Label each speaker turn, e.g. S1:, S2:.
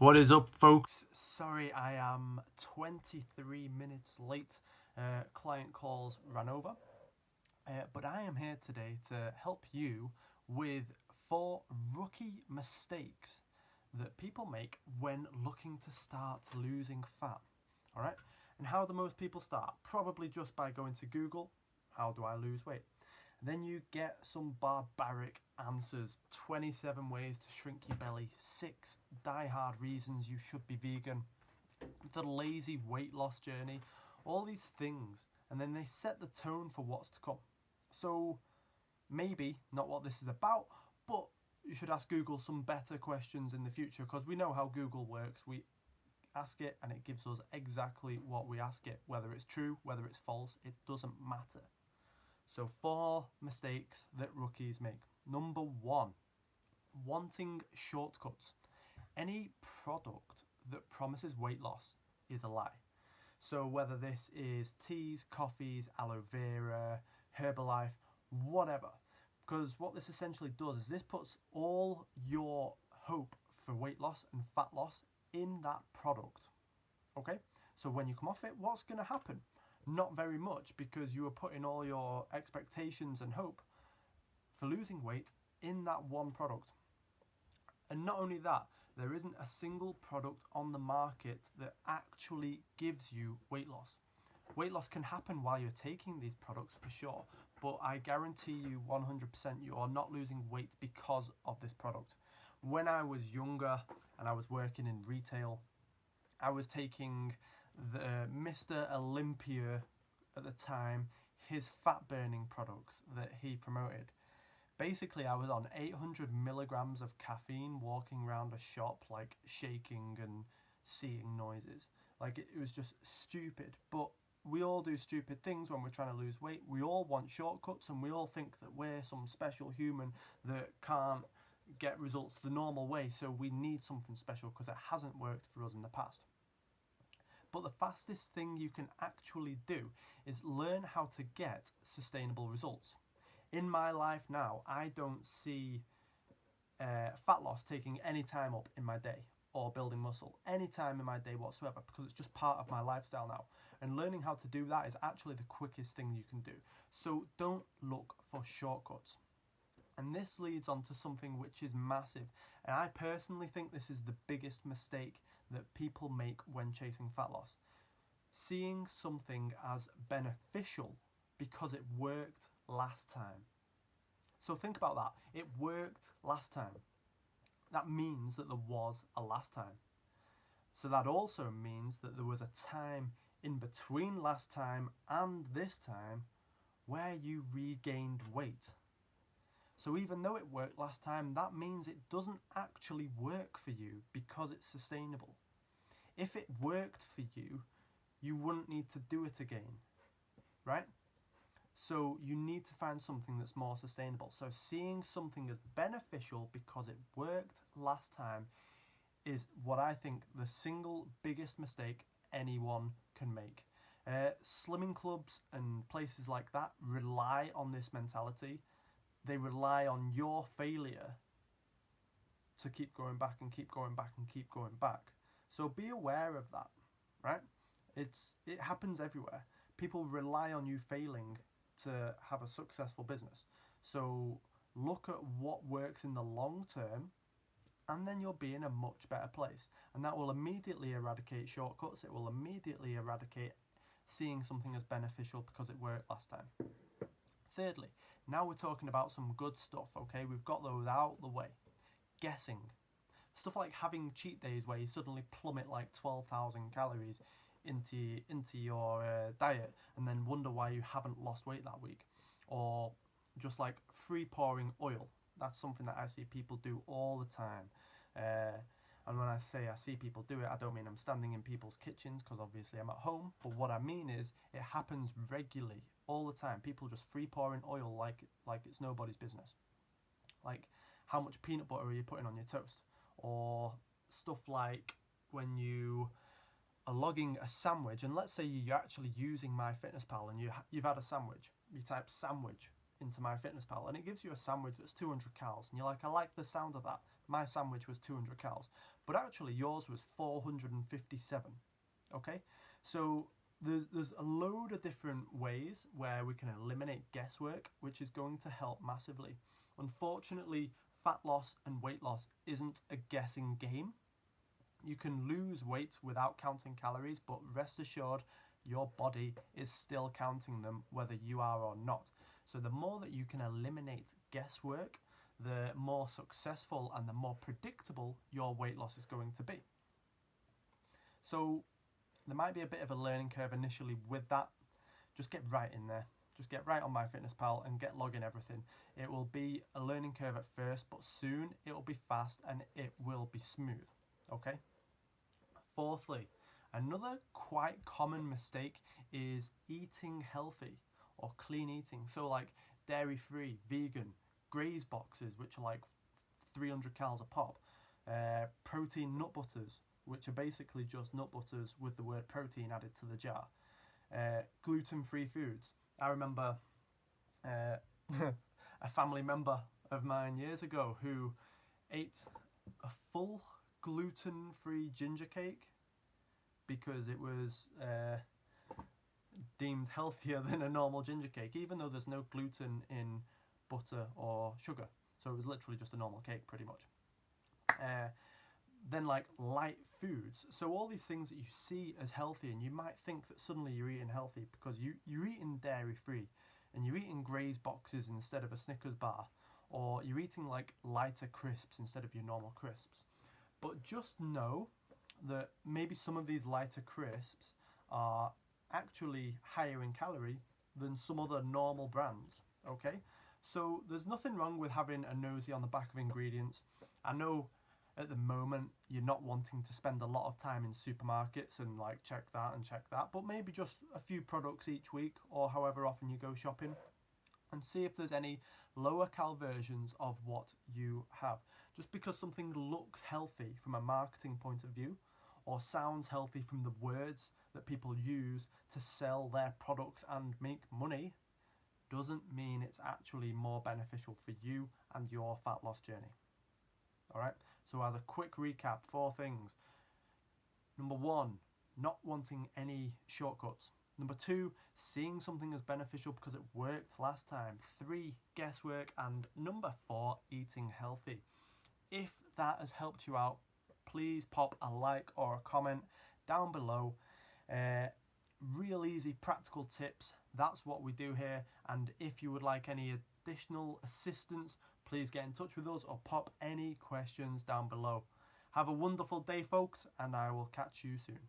S1: What is up, folks? Sorry, I am 23 minutes late. Client calls ran over. But I am here today to help you with 4 rookie mistakes that people make when looking to start losing fat. Alright? And how do most people start? Probably just by going to Google, how do I lose weight? Then you get some barbaric answers: 27 ways to shrink your belly, 6 die-hard reasons you should be vegan, the lazy weight loss journey, all these things, and then they set the tone for what's to come. So maybe not what this is about, but you should ask Google some better questions in the future, because we know how Google works. We ask it and it gives us exactly what we ask it. Whether it's true, whether it's false, it doesn't matter. So 4 mistakes that rookies make. Number 1, wanting shortcuts. Any product that promises weight loss is a lie. So whether this is teas, coffees, aloe vera, Herbalife, whatever. Because what this essentially does is this puts all your hope for weight loss and fat loss in that product. Okay? So when you come off it, what's going to happen? Not very much, because you are putting all your expectations and hope for losing weight in that one product. And not only that, there isn't a single product on the market that actually gives you weight loss. Weight loss can happen while you're taking these products for sure, but I guarantee you 100% you are not losing weight because of this product. When I was younger and I was working in retail, I was taking the Mr. Olympia at the time, his fat burning products that he promoted. Basically, I was on 800 milligrams of caffeine walking around a shop, like shaking and seeing noises. Like, it was just stupid. But we all do stupid things when we're trying to lose weight. We all want shortcuts, and we all think that we're some special human that can't get results the normal way, so we need something special because it hasn't worked for us in the past. But the fastest thing you can actually do is learn how to get sustainable results. In my life now, I don't see fat loss taking any time up in my day, or building muscle any time in my day whatsoever, because it's just part of my lifestyle now. And learning how to do that is actually the quickest thing you can do. So don't look for shortcuts. And this leads on to something which is massive. And I personally think this is the biggest mistake that people make when chasing fat loss. Seeing something as beneficial because it worked last time. So think about that. It worked last time. That means that there was a last time. So that also means that there was a time in between last time and this time where you regained weight. So even though it worked last time, that means it doesn't actually work for you because it's sustainable. If it worked for you, you wouldn't need to do it again, right? So you need to find something that's more sustainable. So seeing something as beneficial because it worked last time is what I think the single biggest mistake anyone can make. Slimming clubs and places like that rely on this mentality. They rely on your failure to keep going back and keep going back and keep going back. So be aware of that, right? It happens everywhere. People rely on you failing to have a successful business. So look at what works in the long term, and then you'll be in a much better place. And that will immediately eradicate shortcuts. It will immediately eradicate seeing something as beneficial because it worked last time. Thirdly, now we're talking about some good stuff, okay? We've got those out the way. Guessing. Stuff like having cheat days where you suddenly plummet like 12,000 calories into your diet and then wonder why you haven't lost weight that week. Or just like free pouring oil. That's something that I see people do all the time. And when I say I see people do it, I don't mean I'm standing in people's kitchens, because obviously I'm at home. But what I mean is it happens regularly, all the time. People just free pouring oil like it's nobody's business. Like, how much peanut butter are you putting on your toast? Or stuff like when you are logging a sandwich, and let's say you're actually using MyFitnessPal and you've had a sandwich. You type sandwich into MyFitnessPal and it gives you a sandwich that's 200 calories, and you're like, I like the sound of that. My sandwich was 200 calories, but actually yours was 457. Okay, so there's a load of different ways where we can eliminate guesswork, which is going to help massively. Unfortunately, fat loss and weight loss isn't a guessing game. You can lose weight without counting calories, but rest assured, your body is still counting them whether you are or not. So the more that you can eliminate guesswork, the more successful and the more predictable your weight loss is going to be. So there might be a bit of a learning curve initially with that. Just get right in there. Just get right on MyFitnessPal and get logging everything. It will be a learning curve at first, but soon it will be fast and it will be smooth. Okay? Fourthly, another quite common mistake is eating healthy or clean eating. So like dairy-free, vegan, graze boxes, which are like 300 calories a pop, protein nut butters, which are basically just nut butters with the word protein added to the jar, gluten-free foods. I remember a family member of mine years ago who ate a full gluten-free ginger cake because it was deemed healthier than a normal ginger cake, even though there's no gluten in butter or sugar. So it was literally just a normal cake pretty much. Then like light foods. So all these things that you see as healthy, and you might think that suddenly you're eating healthy because you're eating dairy free and you're eating graze boxes instead of a Snickers bar, or you're eating like lighter crisps instead of your normal crisps. But just know that maybe some of these lighter crisps are actually higher in calorie than some other normal brands. Okay, so there's nothing wrong with having a nosy on the back of ingredients. I know at the moment you're not wanting to spend a lot of time in supermarkets and like check that and check that, but maybe just a few products each week or however often you go shopping, and see if there's any lower cal versions of what you have. Just because something looks healthy from a marketing point of view or sounds healthy from the words that people use to sell their products and make money doesn't mean it's actually more beneficial for you and your fat loss journey. Alright, so as a quick recap, 4 things. Number 1, not wanting any shortcuts. Number 2, seeing something as beneficial because it worked last time. 3, guesswork. And number 4, eating healthy. If that has helped you out, please pop a like or a comment down below. Real easy practical tips, that's what we do here. And if you would like any additional assistance, please get in touch with us or pop any questions down below. Have a wonderful day, folks, and I will catch you soon.